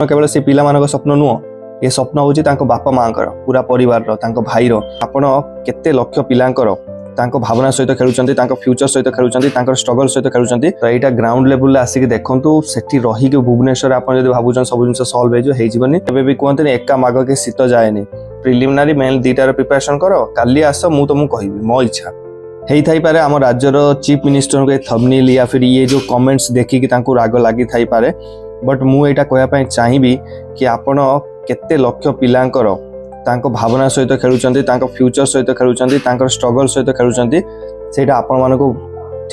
केवल से पिला मानक स्वप्न नुह ये स्वप्न हूँ बापा माँ पूरा परिवार भाई आपण केते लक्ष पिलांकर भावना सहित खेलुंट फ्यूचर सहित खेलुंट स्ट्रगल सहित खेलुंट तो यहाँ ग्राउंड लेवल आसिक देखूँ सेठी रहीकि भुवनेश्वर आप भावुन सब जिन सल्व होनी भी कहते एका माग के शीत जाएनि प्रिलिमिनारी मेन दुटार प्रिपरेशन कर काली आस मु तुमको कहबी मो इच्छा हेई थाई पारे आम राज्यर चीफ मिनिस्टर को थंबनेल या फिर ये जो कमेंट्स देखिकी राग लगी थाई पारे बट मु एटा कहया चाहिए कि आपण केते लक्ष पिलांकर भावना सहित खेलुंट फ्यूचर सहित खेलुंट स्ट्रगल सहित खेलुंट सेटा आपण मानको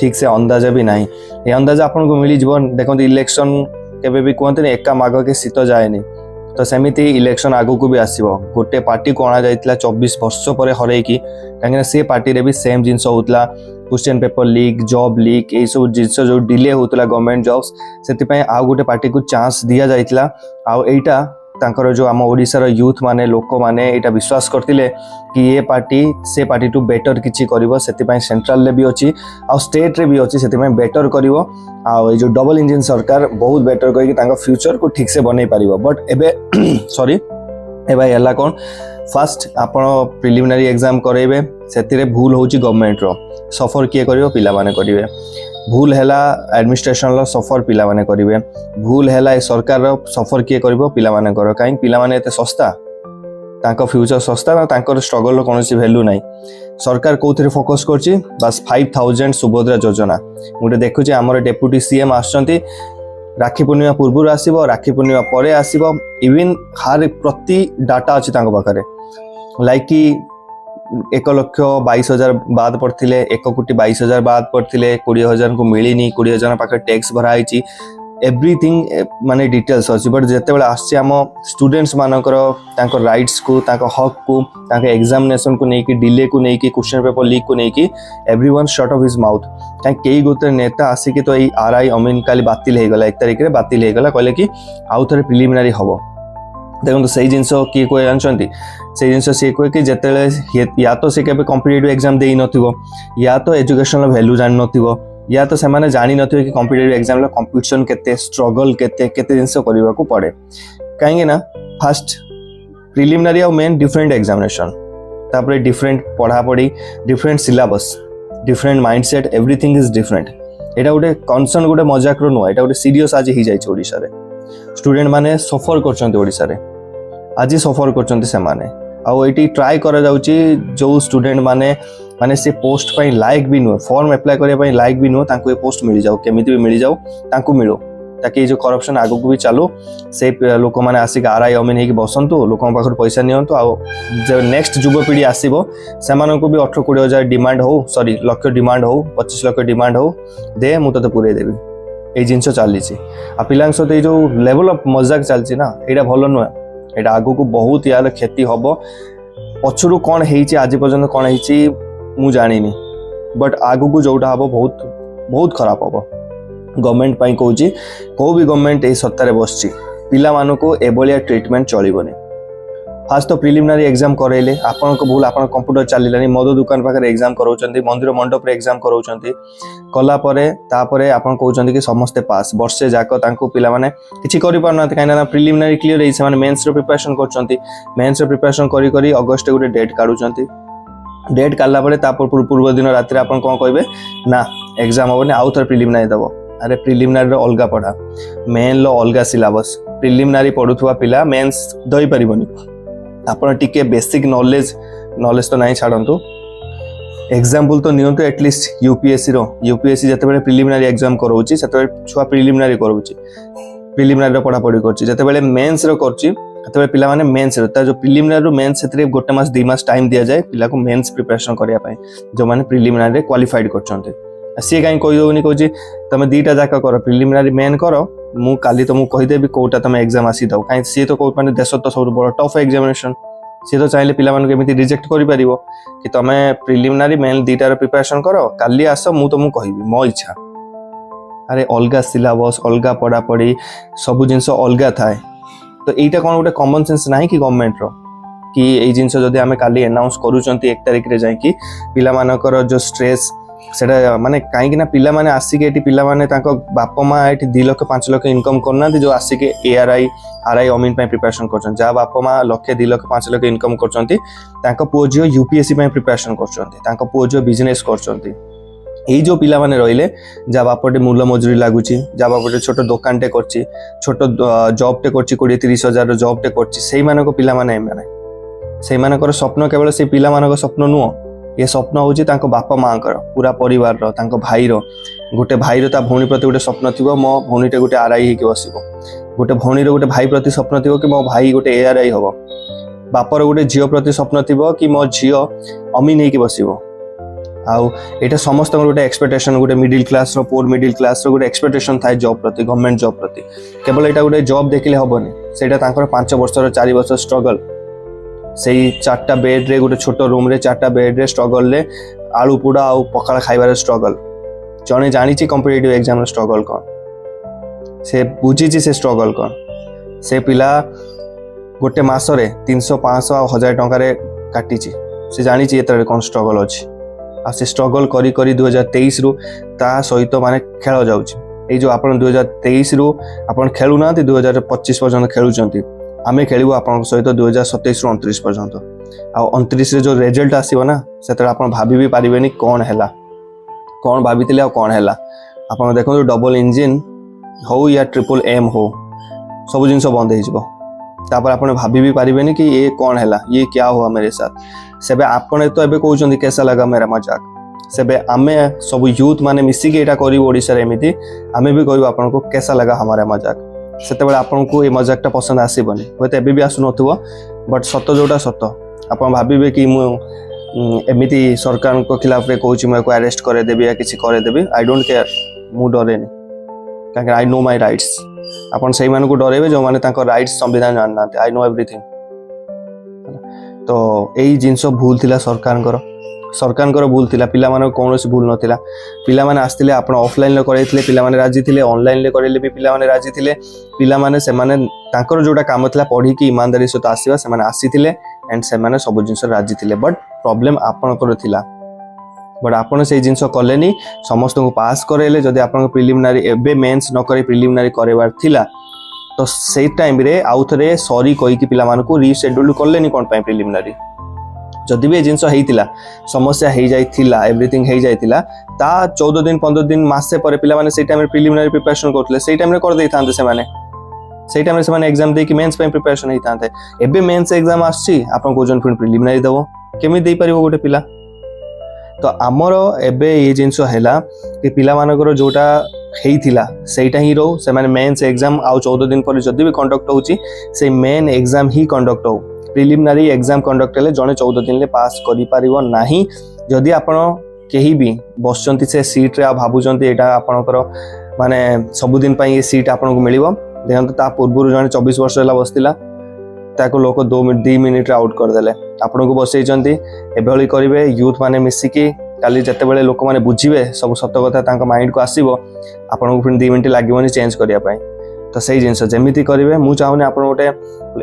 ठीक से अंदाजा भी नहीं ये अंदाजा आपन को मिली जीवन देखो इलेक्शन केबे भी कहते एका माग के शीत जाएनि तो सेमिति इलेक्शन आगु को भी आसीबो गोटे पार्टी को आना जाइतला 24 वर्ष पर हरैकी कांगे से पार्टी रे भी सेम जिंस होतला question paper leak job leak ए सब जिंस जो डिले होतला गवर्नमेंट जॉब्स सेति पय आ गोटे पार्टी को चांस दिया जाइतला आ एटा तांकर जो आम ओडिशार यूथ माने लोक माने एटा विश्वास करतिले कि ये पार्टी से पार्टी टू बेटर किछि करिवो सेति पय सेंट्रल ले भी अछि आ स्टेट रे भी अछि सेति पय बेटर करिवो आ ए जो डबल इंजन सरकार बहुत बेटर कहि कि तांका फ्यूचर को ठीक से बनै परिवो बट एबे सॉरी ए भाई हला कोन फर्स्ट आपण प्रिलिमिनरी एग्जाम करेबे सेतिरे भूल होछि गवर्नमेंट रो सफर किए करिवो पिला माने करिवे भूल हैला एडमिनिस्ट्रेशन लो सफर पिला माने करिवे भूल हैला ए सरकार रो सफर किए करिवो पिला माने करो काई पिला माने एते सस्ता तांको फ्यूचर सस्ता ना तांको स्ट्रगल रो कोनोसी वैल्यू नाही सरकार कोथरे फोकस करछि बस 5000 सुभद्रा योजना मुटे देखुछि हमर डेप्यूटी सीएम आछंती राखी पूर्णिमा पूर्व आसीबो राखी पूर्णिमा परे आसीबो इवन हर प्रति डाटा अछि तांको पाखरे लाइक कि 1,22,000 बाद पड़ते 1,22,000 बाद पड़ते 20,000 को मिलनी 20,000 पाखे टैक्स भराई एवरीथिंग माने डिटेल्स अच्छी बट जिते आम स्टूडेंट्स मानकर राइट्स को हक को एग्जामिनेशन को लेकिन डिले को लेकिन क्वेश्चन पेपर लीक को लेकिन everyone shut off his mouth कहीं गोटे नेता आसिक तो ये आरआई अमीन काली बातिल होगला 1 तारिख में बातिल होगला कहले कि आउ थे प्रिलिमिनारी हम देखो से जिनस किए कहे जानते से जिन सी कहे कि जिते या तो सी केबे कॉम्पिटिटिव एग्जाम दे नथिबो या तो एजुकेशन वैल्यू जान नथिबो या तो से माने जानी नथिबो कि कॉम्पिटिटिव एग्जाम लो कंपटीशन केते स्ट्रगल केते केते जिनस करबा को पड़े काहे ना फर्स्ट प्रिलिमिनरी और मेन डिफरेंट एग्जामिनेशन तापरे डिफरेंट पढ़ा पढ़ी different syllabus different mindset everything is different एटा गोटे कनसर्न गोटे मजाक रो नुआ एटा गोटे सीरियस आज ही जाय ओडिसा रे स्टूडेंट माने सफर करछन्ते ओडिसा रे आज सफर करछन्ते से माने आउ एटी ट्राई करा जाउची जो स्टूडेंट माने माने से पोस्ट पई लायक भी नुह फॉर्म अप्लाई करिया पई लायक भी नुह तांको ए पोस्ट मिल जाऊ केमिति भी मिल जाऊ तांको मिलो ताकि जो करप्शन आगु को भी चालू से लोक माने आसिक आरआई अमीन हेकी बसंतु लोकन पाखर पैसा नियंतु आ जो नेक्स्ट युवपीढ़ी आसीबो सेमान को भी 18-20 डिमांड हो सॉरी लक्ष डिमांड हो 25 लक्ष डिमांड हो दे मु तो पूरे देबी ये जिनस चली पिला सहित जो लेवल ऑफ मजाक चलती ना यहाँ भल नुह यहाँ आगु को बहुत यार क्षति हम पछरू कौन आज पर्यटन कौन हो जानी बट आगु को जोटा हम बहुत बहुत खराब हम गवर्नमेंट कहूँ कौ भी गवर्नमेंट ये सत्तार बस पिला मानू एभलिया ट्रिटमेंट चलबनी फास्ट तो प्रिलिमिनारी एग्जाम करैले आपन को भूल आपन कंप्यूटर चलिलानी मद दुकान पाखे एग्जाम कराउछन्ती मंदिर मंडप रे एग्जाम कराउछन्ती कला परे तापरे आपन कहउछन्ती कि समस्ते पास वर्षे जाक तांको पिला माने किछि करि पारना काइना प्रिलिमिनारी क्लियर हे से माने मेंस रो प्रिपरेशन करछन्ती मेंस रो प्रिपरेशन करी करी अगस्त गोटे डेट काढुछन्ती डेट काढला परे तापर पूर्व दिन रात्रि आपन कोन कहबे ना एग्जाम होबने आउ थर प्रिलिमिनारी दबो अरे प्रिलिमिनारी रो अलगा पढा मेन लो अलगा सिलेबस प्रिलिमिनारी पढुथुवा पिला मेंस दई परिबनी आपण टिके बेसिक नॉलेज तो नहीं छाड़ू एग्जाम्पल तो नियंतु एटलिस्ट यूपीएससी जिते प्रिलिमिनारी एग्जाम कराऊँगी से छुआ प्रिलिमिनारी कराऊँगी प्रिलिमिनारी पढ़ापढ़ी करते मेन्स करते पिला माने मेन्स जो प्रिलिमिनारी मेन्स से गोटे मास 2 मास टाइम दि जाए पिला को मेन्स प्रिपरेशन करने जो मैंने प्रिलिमिनारी क्वालिफाइड कर सी कहीं कहीदे कहे तुम 2टा जाक कर प्रिलिमिनारी मेन कर मु काली तुमको कहीदेवी कौटा तुम एग्जाम आसी दो कहीं सी तो कौ मैंने देश तो सब बड़ टफ एग्जामिनेशन सी तो चाहिए पिला केमी रिजेक्ट कर कि तुम प्रिलिमिनारी मेन 2टार प्रिपरेशन कर काली आस मु तुमको कहबी मो इच्छा अरे अलग सिलेबस अलग पढ़ापढ़ी सब जिनस अलग थाए तो यहाँ कौन गोटे कॉमन सेंस ना कि गवर्नमेंट रो कि ये जिनस जदि आम काली अनाउंस करूँ 1 तारिख रे जाकि पिला मानकर जो स्ट्रेस सेटा माने कहीं ना पिला माने आसिक एटी पिला माने तांको बापा माँ एटी 2 लाख 5 लाख इनकम करना जो आसिक ARI RI अमीन पे प्रिपरेशन करछन जा बापा माँ लक्षे 2 लाख 5 लाख इनकम करछंती तांको पुओ झियो UPSC पे प्रिपरेशन करछंती तांको पुओ झियो बिजनेस करछंती एई जो पिला माने रहिले जा बापटे मूल मजूरी लागुची जा बापटे छोट दुकानटे करछि छोट जॉब टे करछि 20-30 हजार जॉब टे करछि सेई मानको पिला माने सेई मानकर स्वप्न केवल से पिला मानको स्वप्न नुओ ये स्वप्न हूँ बापा माँ पूरा परिवार भाईर गोटे भाईर ता भौणी प्रति गोटे स्वप्न थी मो भौणीटे गोटे RI होके बस गोटे भौणीर गोटे भाई प्रति स्वप्न थी कि मो भाई गोटे ARI हम बापर गोटे झील प्रति स्वप्न थी कि मो झील अमीन होके बस आउ एटा समस्त गोटे एक्सपेक्टेशन गोटे मिडिल क्लास रो पुअर मिडिल क्लास रो गोटे एक्सपेक्टेशन थाए जॉब प्रति गवर्नमेंट जॉब प्रति केवल एटा गोटे जॉब देखिले हबनी सेटा तांकर 5 वर्षर 4 वर्ष स्ट्रगल से 4टा बेड रे गोटे छोट रूम रे 4टा बेड रे स्ट्रगल रे आलू पोड़ा आ पखाड़ खाइबार स्ट्रगल जने जानी कॉम्पिटिटिव एग्जाम स्ट्रगल कौन से बुझी से स्ट्रगल कौन से पिला गोटे मासरे 300-500 आ 1000 टंका काटी से जानी कौन स्ट्रगल अच्छी आ से स्ट्रगल करी करी 2023 रु ता सहित माने खेल जाउची ए जो आपण 2023 रु आपण खेलु ना 2025 पर्यंत खेलुचंती आमे खेलू आपन सहित 2027 रु 29 पर्यंत आ 29 रे जो रिजल्ट आसीबो ना सेतरा आपण भाबी भी पारिबेनी कोन हैला कोन भाबितिले आ कोन हैला आपण देखो डबल इंजन हो या ट्रिपल M हो सब जिनस बंद हो जिवो तापर आपण भाबी भी पारिबेनी कि ये कोन हैला ये क्या हुआ मेरे साथ सेबे आपण तो एबे कहउचंदी कैसा लगा मेरा मजाक सेबे आमे सब यूथ माने मिसी के एटा करी ओडिसा रे एमिति आमे भी कहबो आपण को कैसा लगा हमारा मजाक सेते आपन को ये मजाकटा पसंद आसबनी हूँ एबी भी आसु नथिबो बट सत जोटा सत आपन भाबिबे कि मु एमिति सरकार को खिलाफ रे कहूची मैं को अरेस्ट करे देबी या किछि करे देबी आई डोंट केयर मु डरेनी काहे आई नो माय राइट्स आपन सेही मानको डरेबे जो माने तांको राइट्स संविधान जाननाते आई नो एवरीथिंग तो एई जिंस भूल थिला सरकार भूल थिला पिला माने कोनोसी भूल नथिला पिला माने आस्तिले आपण ऑफलाइन ले करैथिले पिला माने राजी थिले ऑनलाइन ले करैले भी पिला माने राजी थिले पिला माने से माने तांकर जोटा काम थिला पढी कि ईमानदारी सहित आसीबा से माने आसीथिले एंड से माने सब जिंस राजी थिले बट प्रॉब्लम आपनकर थिला बट आपण से जिंस कलेनी समस्त को पास करैले जदी आपण प्रिलिमिनरी एबे मेंस न करे प्रिलिमिनरी करेबार थिला तो से टाइम रे आउथरे सॉरी कहि कि पिला मानको रीशेड्यूल करलेनी कोन पय प्रिलिमिनरी जदि भी जिनस होइतिला समस्या हो जाइतिला एवरीथिंग हो जाइतिला ता 14 दिन 15 दिन मासे पर पिला माने से टाइम रे प्रिलिमिनरी प्रिपरेशन करथले से टाइम रे कर देई थांते से माने से टाइम रे से माने एग्जाम दे कि मेंस पे प्रिपरेशन होई थांते एबे मेंस एग्जाम आछि आपन को जन फिर प्रिलिमिनरी देबो केमि देई परिबो गोटे पिला तो आमर एबे ये जिनस हैला कि पिला मानकर जोटा हेइतिला सेटा ही रो से माने मेंस एग्जाम आ 14 दिन पर जदि भी कंडक्ट होउची से मेन एग्जाम ही कंडक्ट हो प्रिलिमिनरी एग्जाम कंडक्ट हेले जने 14 दिन ले पास करि पारिबो नाही जदि आपण केही भी बसचंती से सीट रे आ भाबुचंती एटा आपनकर माने सब दिन पई ये सीट आपन को मिलिबो देखंत ता पूर्व जने 24 वर्ष होला बसतिला ताको लोक 2 मिनिट रे आउट कर देले आपन को बसैचंती एभली करिवे यूथ माने मिसिकी काली जते बेले लोक माने बुझिबे सब सत्य कथा तांका माइंड को आसीबो आपन को फिर 2 मिनिट लागीबोनी चेंज करिया पई तो सही जिनस जमीती करेंगे मु चाहूनी आप गोटे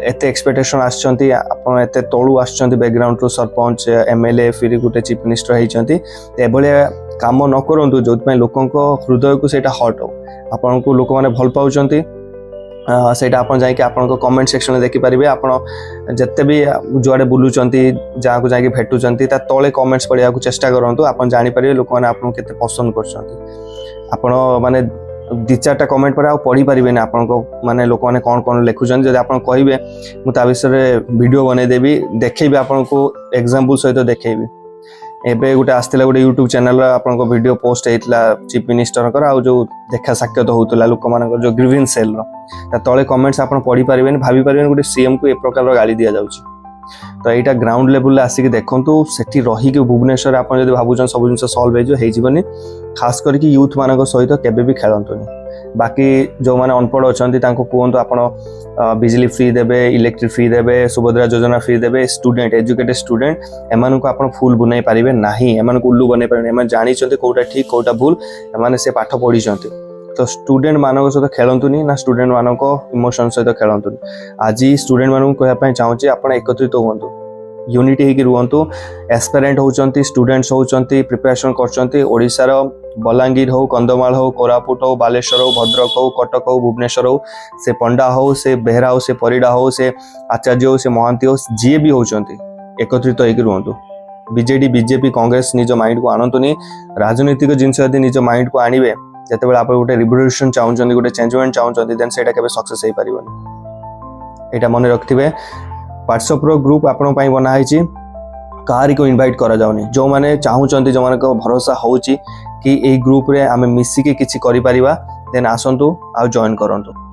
एत एक्सपेक्टेशन आसछंती आपण एते तळु आसछंती बैकग्राउंड टू सरपंच MLA फिर गोटे चीफ मिनिस्टर होइछंती एभले काम न करंतु जोतपय लोकंको हृदय को सेटा हट हो आपण को लोक माने भल पाउछंती सेटा आपण जाई कि आपण को कमेंट सेक्शन में देखि परिबे आपण जत्ते भी जुआडे बुलुचंती जा को जाई कि भेटुचंती ता तळे कमेंट्स पढिया को चेष्टा करंतु आपण जानि परिबे लोक माने आपण केते पसंद करछंती आपण माने 2-4टा कमेंट पर आ पढ़ी पारिबे ना आपन को माने लोक माने कोन कोन लिखुचन जदि आपन कहिबे मु ता विषय वीडियो बने देबी देखैबे आपन को एग्जांपल सहित देखैबे एबे गोटे आस्तिला गोटे YouTube चैनल आपन को वीडियो पोस्ट हेतला चीफ मिनिस्टर कर आ जो देखा साक्षात होतला लोक मानकर जो ग्रीवेंस सेल रो ता तळे कमेंट्स आपन पढ़ी पारिबे नि भाबी पारिबे गोटे सीएम को ए प्रकार गाली दिया जाउची तो यहाँ ग्राउंड लेवल आसिक देखु से रही भुवनेश्वर आप भावुन सब जिन सल्व हो खास करके यूथ मान सहित केबे भी खेलतुनि बाकी जो मैंने अनपढ़ अच्छा कहतु आप बिजली फ्री देवे इलेक्ट्रिक फ्री देवे सुभद्रा योजना फ्री देवे स्टूडेंट एजुकेटेड स्टूडेंट एम को आप फुल बनई पारे ना एम उल्लू बनई पारे एम जानते कौटा ठीक कौटा भूल एम से पाठ पढ़ी तो स्टूडेंट मान सहित खेलतुनि ना स्टूडेंट मान इमोशन सहित खेलतुनि आज स्टूडेंट मान कहवाई चाहूँगी आप एकत्रित हूँ यूनिटी होगी रुहतु। एस्पिरेंट होचंती, स्टूडेंट्स होचंती, प्रिपरेशन करचंती ओडिशार बलांगीर हो, कंधमाल हो, कोरापुट हो, बालेश्वर हो, भद्रक हो, कटक हो, भुवनेश्वर हो, से पंडा हो, से बेहरा हो, से परिडा हो, से आचार्य हो, से महांती हो, जी भी होचंती एकत्रित होगी रुहतु। बीजेडी बीजेपी कांग्रेस निज माइंड को आनतुनी। राजनीतिक जिनस यदि निज माइंड को आनिबे जेतेबेले आप गोटे रिवोल्यूशन चाहूचंती, गोटे चेंजमेंट चाहूचंती, देन सेटा केबे सक्सेस होई परिबनी। एटा मन रखथिबे। व्हाट्सएप रो ग्रुप आपण पई बना हैची, कारी को इनवाइट करा जाउनी। जो माने चाहूचंती, जो माने को भरोसा होउची कि ए ग्रुप रे आमे मिसी के किछि करि परिबा, देन आसंतु आ जॉइन करंतु।